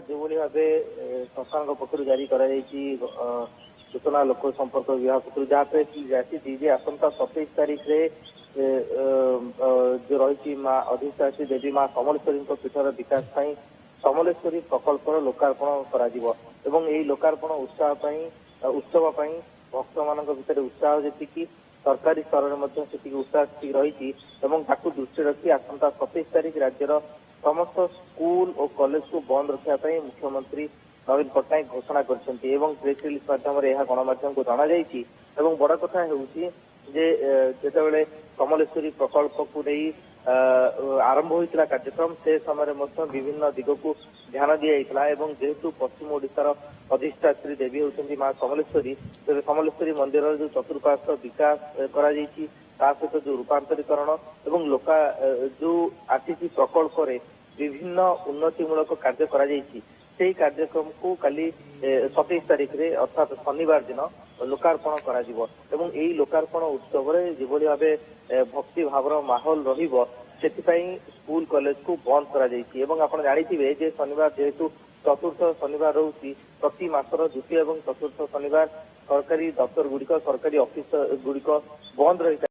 যেভাবে ভাবে সংস্থাଙ୍କ ପକ୍ଷରୁ ଜାରି କରାଯାଇଛି सूचना लोक संपर्क विभाग पक्ष जहाँ की जे आसंता 27 तारीख रे जो रही माँ अधिष्ठात्री देवी माँ समलेश्वरी पीठर विकास समलेश्वरी प्रकल्पर लोकार्पण कर लोकार्पण उत्सव भक्त मान भर उत्साह जी सरकारी स्तर में उत्साह रही दृष्टि रखी आसंता 27 तारीख राज्यर समस्त स्कूल और कॉलेज को बंद रखापी मुख्यमंत्री नवीन पट्टनायक घोषणा करछन्ती एवं प्रेस रिलीज माध्यम गणमाध्यम को जन बड़ कथा होते समलेश्वरी प्रकल्प को नहीं आरंभ होता कार्यक्रम से समय विभिन्न दिग को ध्यान दिया जेहेतु पश्चिम ओडिशार अधिष्ठात्री देवी होती माँ समलेश्वरी तेज समलेश्वरी मंदिर जो चतुर्पार्श्व विकास कर सहित जो रूपांतरीकरण एवं लोका जो आरटीसी प्रकल्प विभिन्न उन्नतिमूलक कार्य कर कार्यक्रम को काली 27 तारीख रे अर्थात शनिवार दिन लोकार्पण कर लोकार्पण उत्सव जो भाव भक्ति भावर माहौल स्कूल कॉलेज को बंद कर आप जानी शनिवार जेहेतु चतुर्थ शनिवार रोचे प्रति मासर द्वितीय और चतुर्थ शनिवार सरकारी दफ्तर गुड़िक सरकारी ऑफिस गुड़िक बंद रही